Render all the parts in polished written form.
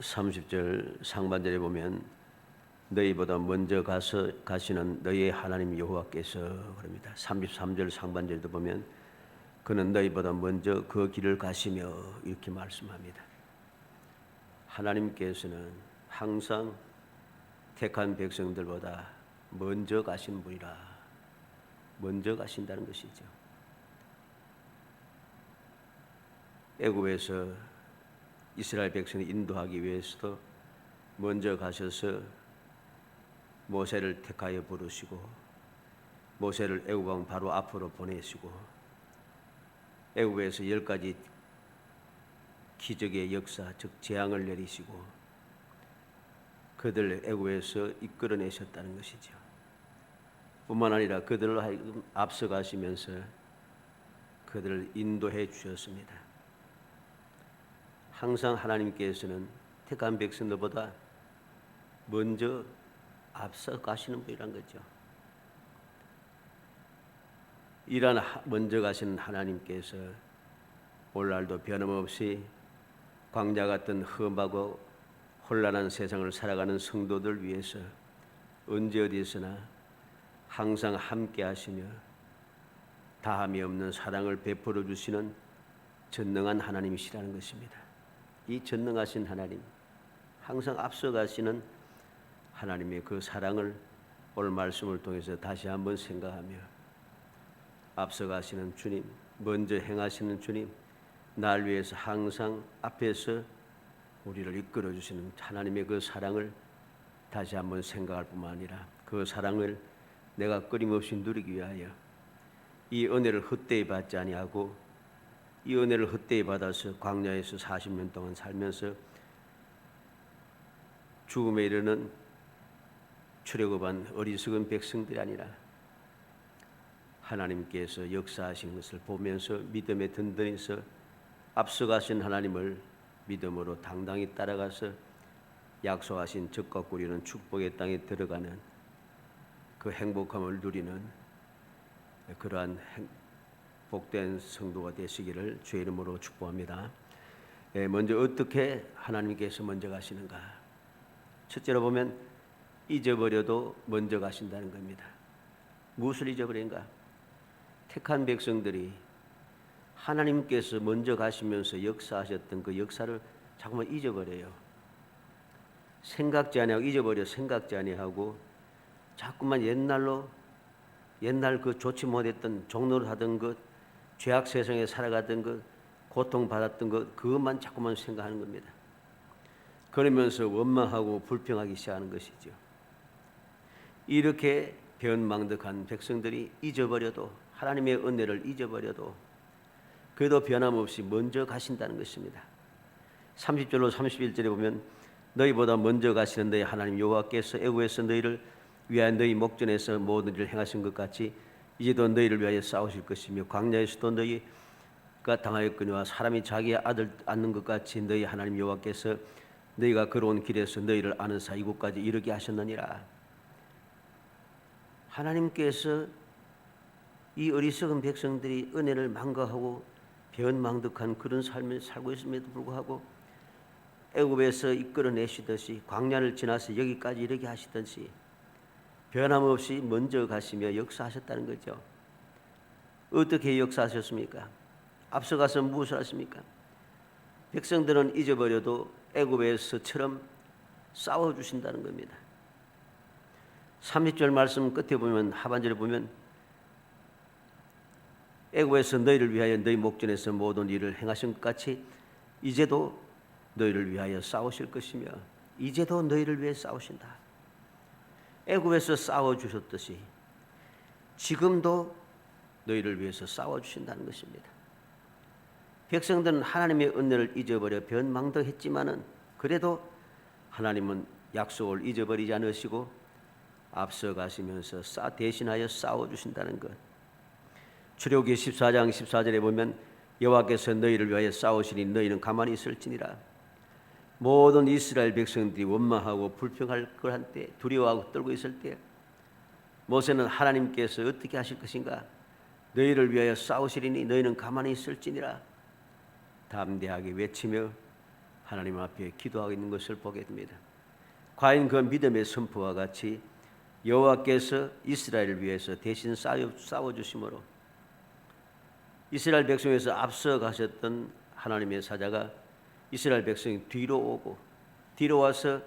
30절 상반절에 보면 너희보다 먼저 가시는 너희의 하나님 여호와께서 그럽니다. 33절 상반절도 보면 그는 너희보다 먼저 그 길을 가시며 이렇게 말씀합니다. 하나님께서는 항상 택한 백성들보다 먼저 가신 분이라. 먼저 가신다는 것이죠. 애굽에서 이스라엘 백성을 인도하기 위해서도 먼저 가셔서 모세를 택하여 부르시고 모세를 애굽 왕 바로 앞으로 보내시고 애굽에서 10가지 기적의 역사 즉 재앙을 내리시고 그들을 애굽에서 이끌어내셨다는 것이죠. 뿐만 아니라 그들로 하여금 앞서가시면서 그들을 인도해 주셨습니다. 항상 하나님께서는 택한 백성들보다 먼저 앞서 가시는 분이란 거죠. 이러한 먼저 가시는 하나님께서 오늘날도 변함없이 광야 같은 험하고 혼란한 세상을 살아가는 성도들 위해서 언제 어디서나 항상 함께 하시며 다함이 없는 사랑을 베풀어 주시는 전능한 하나님이시라는 것입니다. 이 전능하신 하나님, 항상 앞서가시는 하나님의 그 사랑을 오늘 말씀을 통해서 다시 한번 생각하며 앞서가시는 주님, 먼저 행하시는 주님, 날 위해서 항상 앞에서 우리를 이끌어 주시는 하나님의 그 사랑을 다시 한번 생각할 뿐만 아니라 그 사랑을 내가 끊임없이 누리기 위하여 이 은혜를 헛되이 받지 아니하고 이 은혜를 헛되이 받아서 광야에서 40년 동안 살면서 죽음에 이르는 출애굽한 어리석은 백성들이 아니라 하나님께서 역사하신 것을 보면서 믿음에 든든해서 앞서가신 하나님을 믿음으로 당당히 따라가서 약속하신 적과 꾸리는 축복의 땅에 들어가는 그 행복함을 누리는 그러한 복된 성도가 되시기를 주의 이름으로 축복합니다. 먼저 어떻게 하나님께서 먼저 가시는가? 첫째로 보면 잊어버려도 먼저 가신다는 겁니다. 무엇을 잊어버린가? 택한 백성들이 하나님께서 먼저 가시면서 역사하셨던 그 역사를 자꾸만 잊어버려요. 생각지 아니하고 잊어버려 생각지 아니하고 자꾸만 옛날 그 좋지 못했던 종로를 하던 것, 죄악 세상에 살아가던 것, 고통받았던 것, 그것만 자꾸만 생각하는 겁니다. 그러면서 원망하고 불평하기 시작하는 것이죠. 이렇게 변망덕한 백성들이 잊어버려도 하나님의 은혜를 잊어버려도 그래도 변함없이 먼저 가신다는 것입니다. 30절로 31절에 보면 너희보다 먼저 가시는 너희 하나님 여호와께서 애굽에서 너희를 위하여 너희 목전에서 모든 일을 행하신 것 같이 이제도 너희를 위하여 싸우실 것이며 광야에서도 너희가 당하였거니와 사람이 자기의 아들 낳는 것 같이 너희 하나님 여호와께서 너희가 걸어온 길에서 너희를 아는 사 이곳까지 이르게 하셨느니라. 하나님께서 이 어리석은 백성들이 은혜를 망각하고 변망덕한 그런 삶을 살고 있음에도 불구하고 애굽에서 이끌어내시듯이 광야를 지나서 여기까지 이르게 하시듯이 변함없이 먼저 가시며 역사하셨다는 거죠. 어떻게 역사하셨습니까? 앞서가서 무엇을 하십니까? 백성들은 잊어버려도 애굽에서처럼 싸워주신다는 겁니다. 30절 말씀 끝에 보면 하반절에 보면 애굽에서 너희를 위하여 너희 목전에서 모든 일을 행하신 것 같이 이제도 너희를 위하여 싸우실 것이며 이제도 너희를 위해 싸우신다. 애굽에서 싸워주셨듯이 지금도 너희를 위해서 싸워주신다는 것입니다. 백성들은 하나님의 은혜를 잊어버려 변망덕했지만은 그래도 하나님은 약속을 잊어버리지 않으시고 앞서가시면서 대신하여 싸워주신다는 것. 출애굽기 14장 14절에 보면 여호와께서 너희를 위하여 싸우시니 너희는 가만히 있을지니라. 모든 이스라엘 백성들이 원망하고 불평할 걸 한때 두려워하고 떨고 있을 때 모세는 하나님께서 어떻게 하실 것인가? 너희를 위하여 싸우시리니 너희는 가만히 있을지니라. 담대하게 외치며 하나님 앞에 기도하고 있는 것을 보게 됩니다. 과연 그 믿음의 선포와 같이 여호와께서 이스라엘을 위해서 대신 싸워주심으로 이스라엘 백성에서 앞서 가셨던 하나님의 사자가 이스라엘 백성이 뒤로 오고 뒤로 와서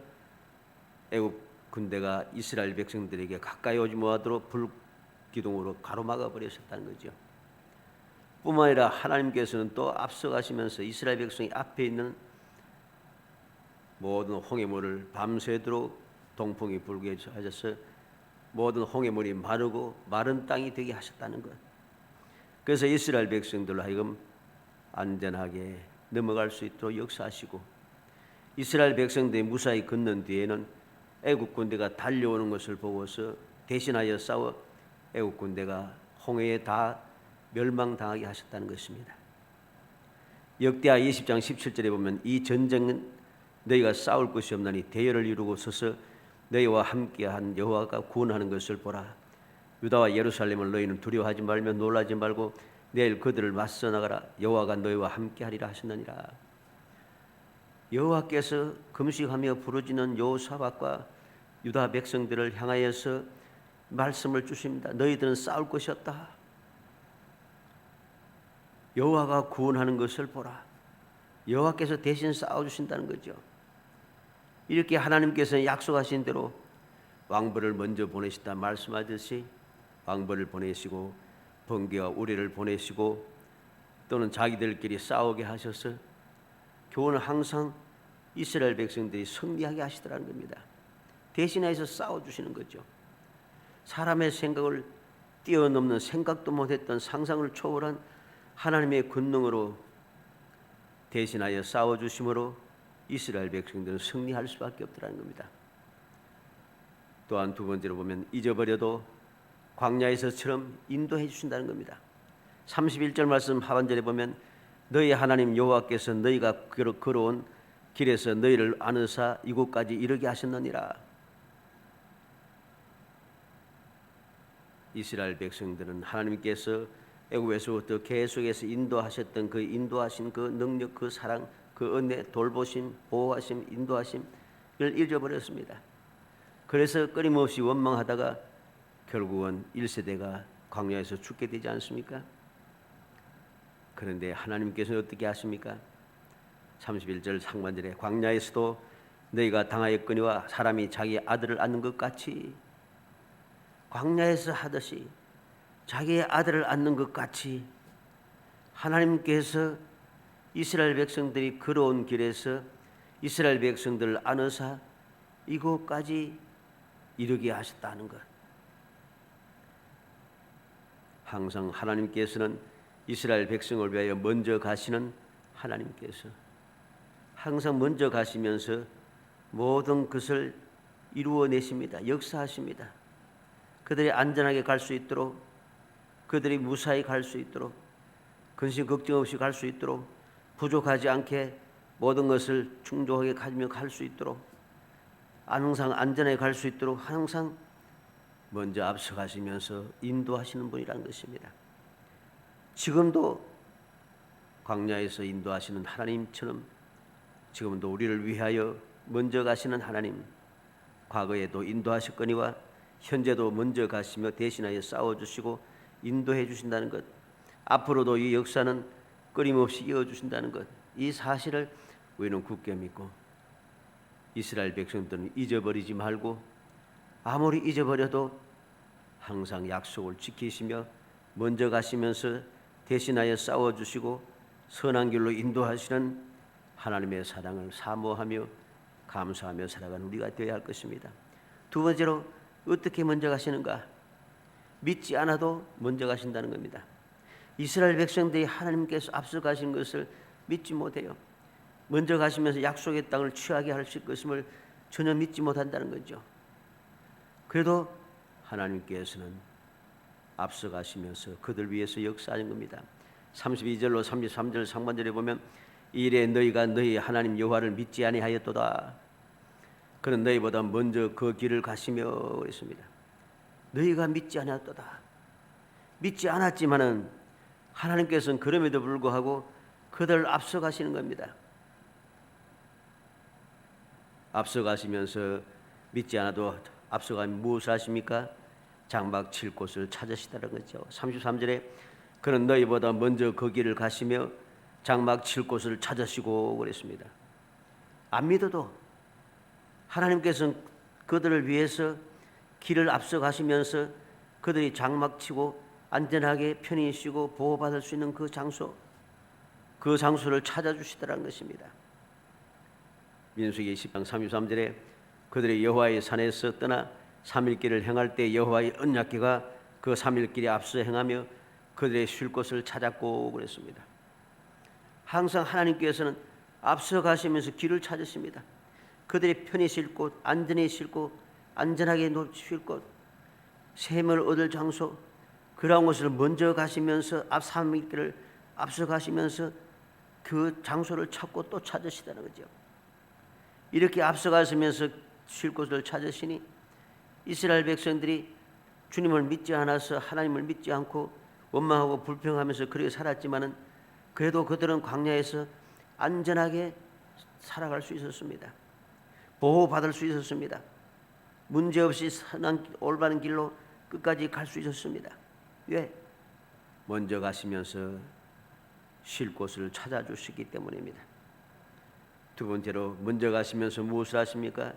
애굽 군대가 이스라엘 백성들에게 가까이 오지 못하도록 불기둥으로 가로막아 버리셨다는 거죠. 뿐만 아니라 하나님께서는 또 앞서 가시면서 이스라엘 백성이 앞에 있는 모든 홍해물을 밤새도록 동풍이 불게 하셔서 모든 홍해물이 마르고 마른 땅이 되게 하셨다는 것. 그래서 이스라엘 백성들로 하여금 안전하게 넘어갈 수 있도록 역사하시고 이스라엘 백성들이 무사히 건넌 뒤에는 애국 군대가 달려오는 것을 보고서 대신하여 싸워 애국 군대가 홍해에 다 멸망당하게 하셨다는 것입니다. 역대하 20장 17절에 보면 이 전쟁은 너희가 싸울 것이 없나니 대열을 이루고 서서 너희와 함께한 여호와가 구원하는 것을 보라. 유다와 예루살렘을 너희는 두려워하지 말며 놀라지 말고 내일 그들을 맞서 나가라. 여호와가 너희와 함께하리라 하셨느니라. 여호와께서 금식하며 부르짖는 여호사밧과 유다 백성들을 향하여서 말씀을 주십니다. 너희들은 싸울 것이 없다. 여호와가 구원하는 것을 보라. 여호와께서 대신 싸워주신다는 거죠. 이렇게 하나님께서 약속하신 대로 왕벌을 먼저 보내시다 말씀하듯이 왕벌을 보내시고 번개와 우레를 보내시고 또는 자기들끼리 싸우게 하셔서 교훈을 항상 이스라엘 백성들이 승리하게 하시더라는 겁니다. 대신해서 싸워주시는 거죠. 사람의 생각을 뛰어넘는 생각도 못했던 상상을 초월한 하나님의 권능으로 대신하여 싸워주심으로 이스라엘 백성들은 승리할 수밖에 없더라는 겁니다. 또한 두 번째로 보면 잊어버려도 광야에서처럼 인도해 주신다는 겁니다. 31절 말씀 하반절에 보면 너희 하나님 여호와께서 너희가 걸어온 길에서 너희를 안으사 이곳까지 이르게 하셨느니라. 이스라엘 백성들은 하나님께서 애굽에서부터 계속해서 인도하셨던 그 인도하신 그 능력, 그 사랑, 그 은혜, 돌보심, 보호하심, 인도하심을 잊어버렸습니다. 그래서 끊임없이 원망하다가 결국은 1세대가 광야에서 죽게 되지 않습니까? 그런데 하나님께서는 어떻게 하십니까? 31절 상반절에 광야에서도 너희가 당하였거니와 사람이 자기 아들을 안는 것 같이 광야에서 하듯이 자기의 아들을 안는 것 같이 하나님께서 이스라엘 백성들이 걸어온 길에서 이스라엘 백성들을 안으사 이곳까지 이르게 하셨다는 것. 항상 하나님께서는 이스라엘 백성을 위하여 먼저 가시는 하나님께서 항상 먼저 가시면서 모든 것을 이루어내십니다. 역사하십니다. 그들이 안전하게 갈 수 있도록 그들이 무사히 갈 수 있도록 근심 걱정 없이 갈 수 있도록 부족하지 않게 모든 것을 충족하게 가지며 갈 수 있도록 항상 안전하게 갈 수 있도록 항상 먼저 앞서가시면서 인도하시는 분이라는 것입니다. 지금도 광야에서 인도하시는 하나님처럼 지금도 우리를 위하여 먼저 가시는 하나님, 과거에도 인도하셨거니와 현재도 먼저 가시며 대신하여 싸워주시고 인도해 주신다는 것, 앞으로도 이 역사는 끊임없이 이어주신다는 것, 이 사실을 우리는 굳게 믿고 이스라엘 백성들은 잊어버리지 말고 아무리 잊어버려도 항상 약속을 지키시며 먼저 가시면서 대신하여 싸워주시고 선한 길로 인도하시는 하나님의 사랑을 사모하며 감사하며 살아가는 우리가 되어야 할 것입니다. 두 번째로 어떻게 먼저 가시는가? 믿지 않아도 먼저 가신다는 겁니다. 이스라엘 백성들이 하나님께서 앞서 가신 것을 믿지 못해요. 먼저 가시면서 약속의 땅을 취하게 하실 것임을 전혀 믿지 못한다는 거죠. 그래도 하나님께서는 앞서 가시면서 그들 위해서 역사하는 겁니다. 32절로 33절 상반절에 보면 이래 너희가 너희 하나님 여호와를 믿지 아니하였도다. 그는 너희보다 먼저 그 길을 가시며 그랬습니다. 너희가 믿지 않았도다. 믿지 않았지만은 하나님께서는 그럼에도 불구하고 그들을 앞서 가시는 겁니다. 앞서가시면서 믿지 않아도 앞서가면 무엇을 하십니까? 장막 칠 곳을 찾으시다는 거죠. 33절에 그는 너희보다 먼저 그 길을 가시며 장막 칠 곳을 찾으시고 그랬습니다. 안 믿어도 하나님께서는 그들을 위해서 길을 앞서가시면서 그들이 장막 치고 안전하게 편히 쉬고 보호받을 수 있는 그 장소를 찾아주시더라는 것입니다. 민수기 10장 33절에 그들이 여호와의 산에서 떠나 3일길을 행할 때 여호와의 언약궤가 그 3일길에 앞서 행하며 그들의 쉴 곳을 찾았고 그랬습니다. 항상 하나님께서는 앞서 가시면서 길을 찾으십니다. 그들이 편히 쉴 곳, 안전히 쉴 곳, 안전하게 쉴 곳, 샘을 얻을 장소, 그러한 곳을 먼저 가시면서 앞 3일길을 앞서 가시면서 그 장소를 찾고 또 찾으시다는 거죠. 이렇게 앞서 가시면서 쉴 곳을 찾으시니 이스라엘 백성들이 주님을 믿지 않아서 하나님을 믿지 않고 원망하고 불평하면서 그렇게 살았지만은 그래도 그들은 광야에서 안전하게 살아갈 수 있었습니다. 보호받을 수 있었습니다. 문제없이 선한 올바른 길로 끝까지 갈 수 있었습니다. 왜? 먼저 가시면서 쉴 곳을 찾아주시기 때문입니다. 두 번째로 먼저 가시면서 무엇을 하십니까?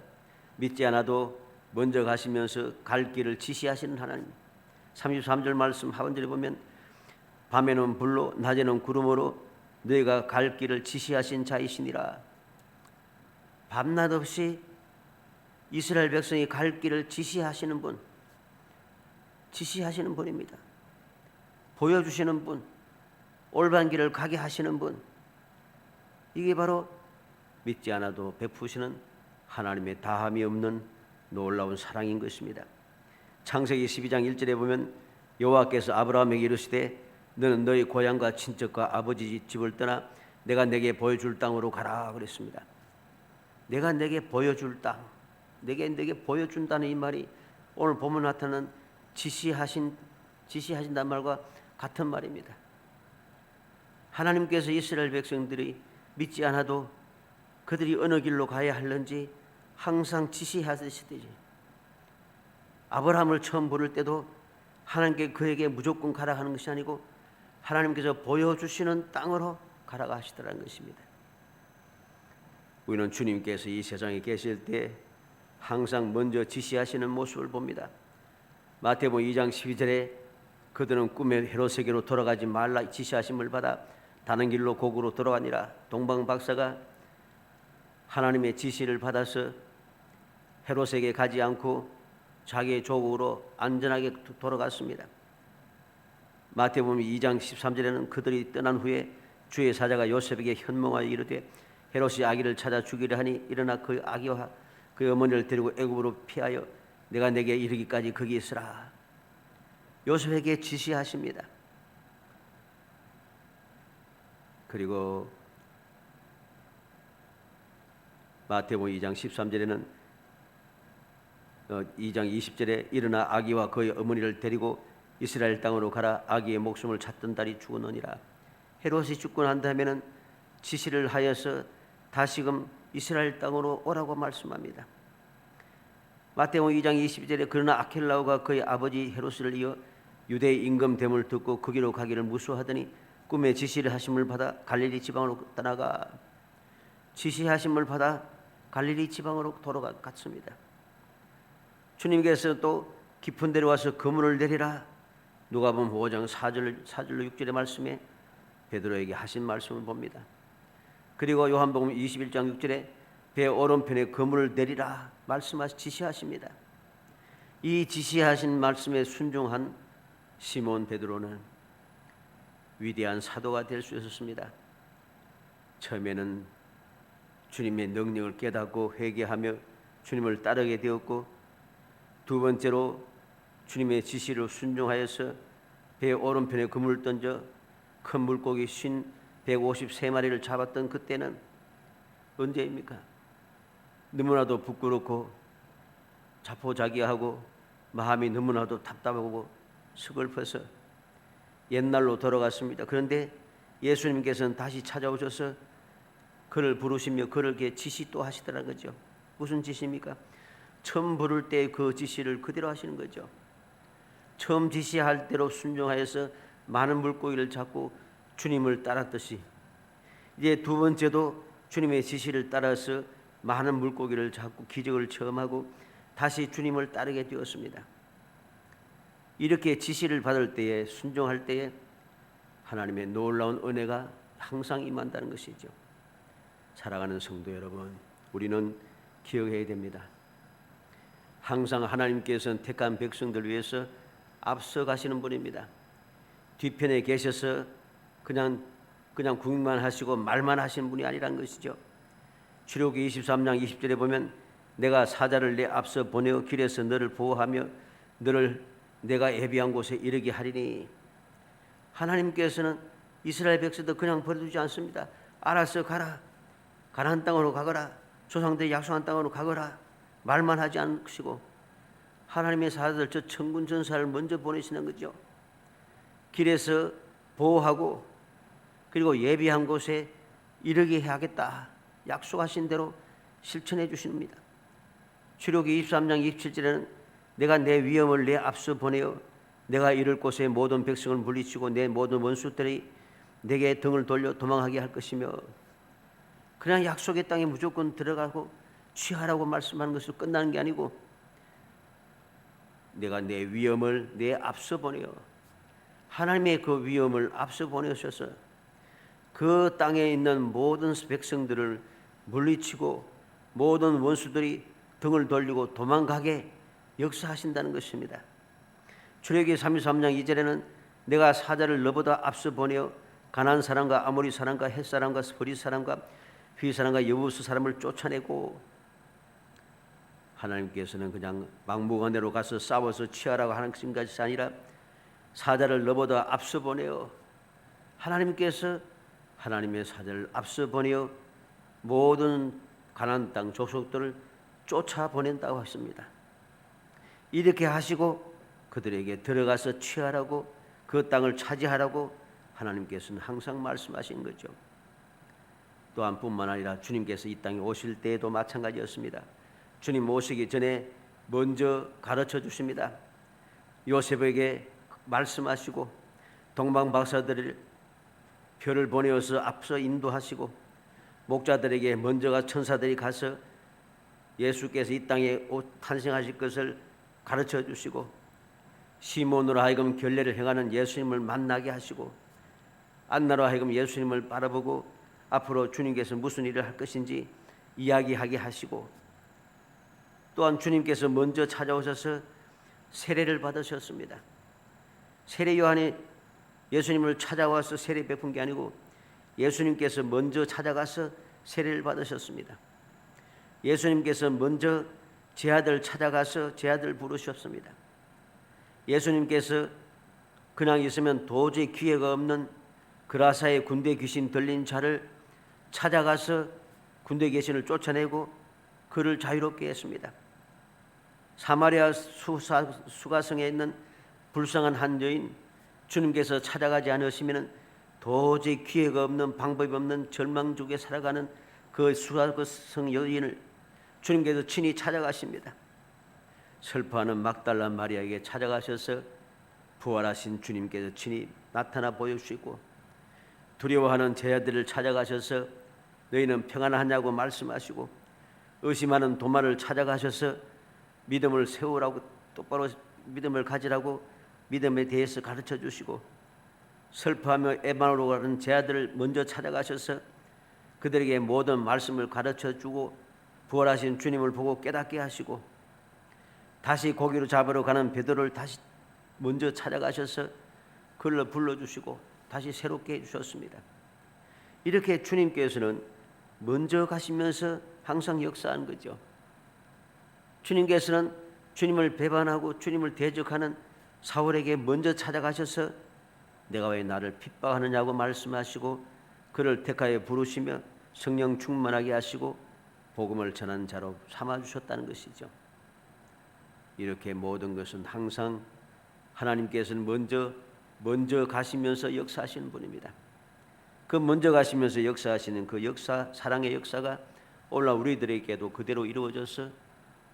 믿지 않아도 먼저 가시면서 갈 길을 지시하시는 하나님. 33절 말씀 하반절에 보면 밤에는 불로 낮에는 구름으로 너희가 갈 길을 지시하신 자이시니라. 밤낮 없이 이스라엘 백성이 갈 길을 지시하시는 분입니다. 보여주시는 분, 올바른 길을 가게 하시는 분, 이게 바로 믿지 않아도 베푸시는 하나님의 다함이 없는 놀라운 사랑인 것입니다. 창세기 12장 1절에 보면 여호와께서 아브라함에게 이르시되 너는 너희 고향과 친척과 아버지 집을 떠나 내가 내게 보여줄 땅으로 가라 그랬습니다. 내가 내게 보여줄 땅, 내게 보여준다는 이 말이 오늘 보면 나타나는 지시하신다는 말과 같은 말입니다. 하나님께서 이스라엘 백성들이 믿지 않아도 그들이 어느 길로 가야 할는지 항상 지시하시듯이 아브라함을 처음 부를 때도 하나님께 그에게 무조건 가라 하는 것이 아니고 하나님께서 보여주시는 땅으로 가라고 하시더라는 것입니다. 우리는 주님께서 이 세상에 계실 때 항상 먼저 지시하시는 모습을 봅니다. 마태복음 2장 12절에 그들은 꿈에 헤롯에게로 돌아가지 말라 지시하심을 받아 다른 길로 고국으로 돌아가니라. 동방 박사가 하나님의 지시를 받아서 헤롯에게 가지 않고 자기의 조국으로 안전하게 돌아갔습니다. 마태복음 2장 13절에는 그들이 떠난 후에 주의 사자가 요셉에게 현몽하여 이르되 헤롯이 아기를 찾아 죽이려 하니 일어나 그 아기와 그 어머니를 데리고 애굽으로 피하여 내가 내게 이르기까지 거기 있으라. 요셉에게 지시하십니다. 그리고 마태복음 2장 13절에는 2장 20절에 일어나 아기와 그의 어머니를 데리고 이스라엘 땅으로 가라. 아기의 목숨을 찾던 달이 죽었느니라. 헤롯이 죽고 난 다음에는 지시를 하여서 다시금 이스라엘 땅으로 오라고 말씀합니다. 마태복음 2장 22절에 그러나 아켈라오가 그의 아버지 헤롯을 이어 유대의 임금됨을 듣고 거기로 가기를 무수하더니 꿈에 지시를 하심을 받아 갈릴리 지방으로 떠나가. 지시하심을 받아 갈릴리 지방으로 돌아갔습니다. 주님께서 또 깊은 데로 와서 그물을 내리라. 누가복음 5장 4절로 6절의 말씀에 베드로에게 하신 말씀을 봅니다. 그리고 요한복음 21장 6절에 배 오른편에 그물을 내리라 말씀하시 지시하십니다. 이 지시하신 말씀에 순종한 시몬 베드로는 위대한 사도가 될 수 있었습니다. 처음에는 주님의 능력을 깨닫고 회개하며 주님을 따르게 되었고, 두 번째로 주님의 지시를 순종하여서 배 오른편에 그물을 던져 큰 물고기 153마리를 잡았던 그때는 언제입니까? 너무나도 부끄럽고 자포자기하고 마음이 너무나도 답답하고 서글퍼서 옛날로 돌아갔습니다. 그런데 예수님께서는 다시 찾아오셔서 그를 부르시며 그를 지시 또 하시더라는 거죠. 무슨 지시입니까? 처음 부를 때 그 지시를 그대로 하시는 거죠. 처음 지시할 대로 순종하여서 많은 물고기를 잡고 주님을 따랐듯이 이제 두 번째도 주님의 지시를 따라서 많은 물고기를 잡고 기적을 체험하고 다시 주님을 따르게 되었습니다. 이렇게 지시를 받을 때에 순종할 때에 하나님의 놀라운 은혜가 항상 임한다는 것이죠. 사랑하는 성도 여러분, 우리는 기억해야 됩니다. 항상 하나님께서는 택한 백성들 위해서 앞서가시는 분입니다. 뒤편에 계셔서 그냥 구경만 하시고 말만 하시는 분이 아니란 것이죠. 출애굽기 23장 20절에 보면 내가 사자를 내 앞서 보내어 길에서 너를 보호하며 너를 내가 예비한 곳에 이르게 하리니. 하나님께서는 이스라엘 백성도 그냥 버려두지 않습니다. 알아서 가라. 가나안 땅으로 가거라. 조상들이 약속한 땅으로 가거라. 말만 하지 않으시고 하나님의 사자들 저 천군 전사를 먼저 보내시는 거죠. 길에서 보호하고 그리고 예비한 곳에 이르게 해야겠다. 약속하신 대로 실천해 주십니다. 출애굽기 23장 27절에는 내가 내 위엄을 내 앞서 보내어 내가 이를 곳에 모든 백성을 물리치고 내 모든 원수들이 내게 등을 돌려 도망하게 할 것이며, 그냥 약속의 땅에 무조건 들어가고 취하라고 말씀하는 것으로 끝나는 게 아니고 내가 내 위엄을 내 앞서 보내어 하나님의 그 위엄을 앞서 보내셔서 그 땅에 있는 모든 백성들을 물리치고 모든 원수들이 등을 돌리고 도망가게 역사하신다는 것입니다. 출애굽기 33장 2절에는 내가 사자를 너보다 앞서 보내어 가나안 사람과 아모리 사람과 헷 사람과 스퍼리 사람과 휘 사람과 여부스 사람을 쫓아내고, 하나님께서는 그냥 막무가내로 가서 싸워서 취하라고 하는 것이 아니라 사자를 너보다 앞서 보내어 하나님께서 하나님의 사자를 앞서 보내어 모든 가나안 땅 족속들을 쫓아보낸다고 하십니다. 이렇게 하시고 그들에게 들어가서 취하라고 그 땅을 차지하라고 하나님께서는 항상 말씀하신 거죠. 또한 뿐만 아니라 주님께서 이 땅에 오실 때에도 마찬가지였습니다. 주님 오시기 전에 먼저 가르쳐 주십니다. 요셉에게 말씀하시고 동방 박사들을 표를 보내어서 앞서 인도하시고 목자들에게 먼저가 천사들이 가서 예수께서 이 땅에 탄생하실 것을 가르쳐 주시고 시몬으로 하여금 결례를 행하는 예수님을 만나게 하시고 안나로 하여금 예수님을 바라보고 앞으로 주님께서 무슨 일을 할 것인지 이야기하게 하시고, 또한 주님께서 먼저 찾아오셔서 세례를 받으셨습니다. 세례 요한이 예수님을 찾아와서 세례 베푼 게 아니고 예수님께서 먼저 찾아가서 세례를 받으셨습니다. 예수님께서 먼저 제 아들 찾아가서 제 아들 부르셨습니다. 예수님께서 그냥 있으면 도저히 기회가 없는 그라사의 군대 귀신 들린 자를 찾아가서 군대 귀신을 쫓아내고 그를 자유롭게 했습니다. 사마리아 수가성에 있는 불쌍한 한 여인, 주님께서 찾아가지 않으시면 도저히 기회가 없는 방법이 없는 절망 중에 살아가는 그 수가성 여인을 주님께서 친히 찾아가십니다. 슬퍼하는 막달라 마리아에게 찾아가셔서 부활하신 주님께서 친히 나타나 보여주시고, 두려워하는 제자들을 찾아가셔서 너희는 평안하냐고 말씀하시고, 의심하는 도마를 찾아가셔서 믿음을 세우라고, 똑바로 믿음을 가지라고 믿음에 대해서 가르쳐 주시고, 슬퍼하며 에마오로 가는 제자들을 먼저 찾아가셔서 그들에게 모든 말씀을 가르쳐 주고 부활하신 주님을 보고 깨닫게 하시고, 다시 고기로 잡으러 가는 베드로를 다시 먼저 찾아가셔서 그를 불러주시고 다시 새롭게 해주셨습니다. 이렇게 주님께서는 먼저 가시면서 항상 역사한 거죠. 주님께서는 주님을 배반하고 주님을 대적하는 사울에게 먼저 찾아가셔서 내가 왜 나를 핍박하느냐고 말씀하시고 그를 택하여 부르시며 성령 충만하게 하시고 복음을 전하는 자로 삼아주셨다는 것이죠. 이렇게 모든 것은 항상 하나님께서는 먼저 가시면서 역사하시는 분입니다. 그 먼저 가시면서 역사하시는 그 역사, 사랑의 역사가 오늘날 우리들에게도 그대로 이루어져서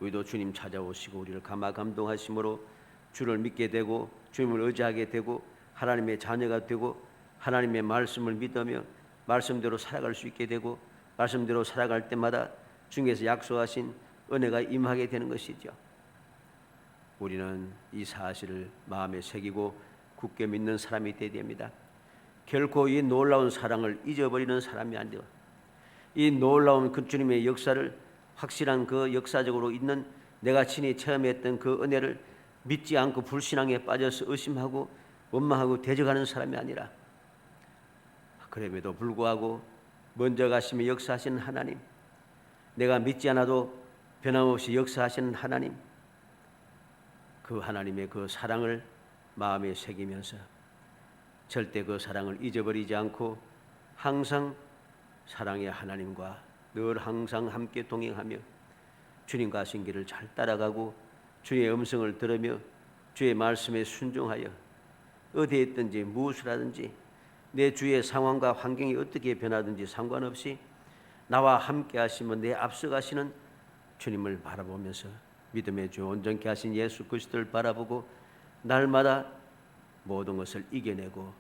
우리도 주님 찾아오시고 우리를 감동하심으로 주를 믿게 되고 주님을 의지하게 되고 하나님의 자녀가 되고 하나님의 말씀을 믿으며 말씀대로 살아갈 수 있게 되고 말씀대로 살아갈 때마다 주님께서 약속하신 은혜가 임하게 되는 것이죠. 우리는 이 사실을 마음에 새기고 굳게 믿는 사람이 되어야 됩니다. 결코 이 놀라운 사랑을 잊어버리는 사람이 안 돼요. 이 놀라운 그 주님의 역사를 확실한 그 역사적으로 있는 내가 친히 체험했던 그 은혜를 믿지 않고 불신앙에 빠져서 의심하고 원망하고 대적하는 사람이 아니라 그럼에도 불구하고 먼저 가시며 역사하시는 하나님, 내가 믿지 않아도 변함없이 역사하시는 하나님, 그 하나님의 그 사랑을 마음에 새기면서 절대 그 사랑을 잊어버리지 않고 항상 사랑의 하나님과 늘 항상 함께 동행하며 주님과 하신 길을 잘 따라가고 주의 음성을 들으며 주의 말씀에 순종하여 어디에 있든지 무엇을 하든지 내 주위의 상황과 환경이 어떻게 변하든지 상관없이 나와 함께 하시면 내 앞서가시는 주님을 바라보면서 믿음의 주 온전케 하신 예수 그리스도를 바라보고 날마다 모든 것을 이겨내고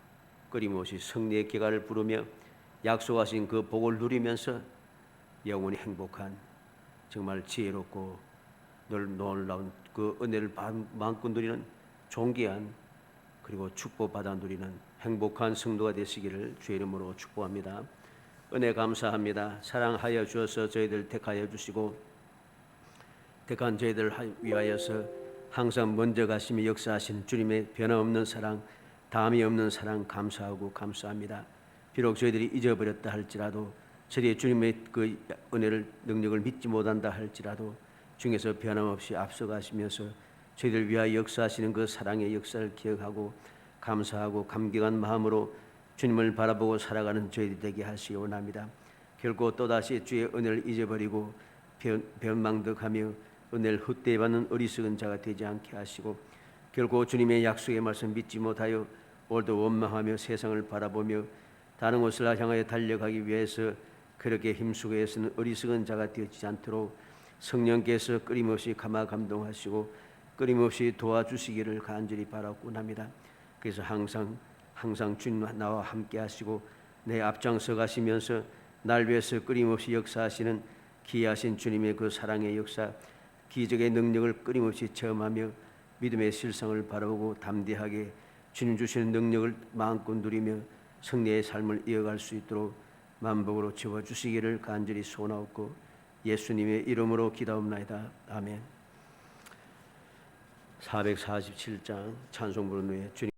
끊임없이 승리의 기가를 부르며 약속하신 그 복을 누리면서 영원히 행복한 정말 지혜롭고 늘 놀라운 그 은혜를 마음껏 누리는 존귀한 그리고 축복받아 누리는 행복한 성도가 되시기를 주의 이름으로 축복합니다. 은혜 감사합니다. 사랑하여 주셔서 저희들 택하여 주시고 택한 저희들 위하여서 항상 먼저 가시며 역사하신 주님의 변함없는 사랑, 다함이 없는 사랑 감사하고 감사합니다. 비록 저희들이 잊어버렸다 할지라도 저희의 주님의 그 은혜를 능력을 믿지 못한다 할지라도 중에서 변함없이 앞서가시면서 저희들 위하여 역사하시는 그 사랑의 역사를 기억하고 감사하고 감격한 마음으로 주님을 바라보고 살아가는 저희들이 되게 하시기 원합니다. 결코 또다시 주의 은혜를 잊어버리고 변망덕하며 은혜를 헛되이 받는 어리석은 자가 되지 않게 하시고 결코 주님의 약속의 말씀 믿지 못하여 오늘도 원망하며 세상을 바라보며 다른 곳을 향하여 달려가기 위해서 그렇게 힘쓰고 애쓰는 어리석은 자가 되지 않도록 성령께서 끊임없이 감동하시고 끊임없이 도와주시기를 간절히 바라고 합니다. 그래서 항상 주님 나와 함께 하시고 내 앞장서 가시면서 날 위해서 끊임없이 역사하시는 기이하신 주님의 그 사랑의 역사, 기적의 능력을 끊임없이 체험하며 믿음의 실상을 바라보고 담대하게 주님 주시는 능력을 마음껏 누리며 승리의 삶을 이어갈 수 있도록 만복으로 채워주시기를 간절히 소원하옵고 예수님의 이름으로 기도합나이다. 아멘. 447장 찬송 부른 후에 주님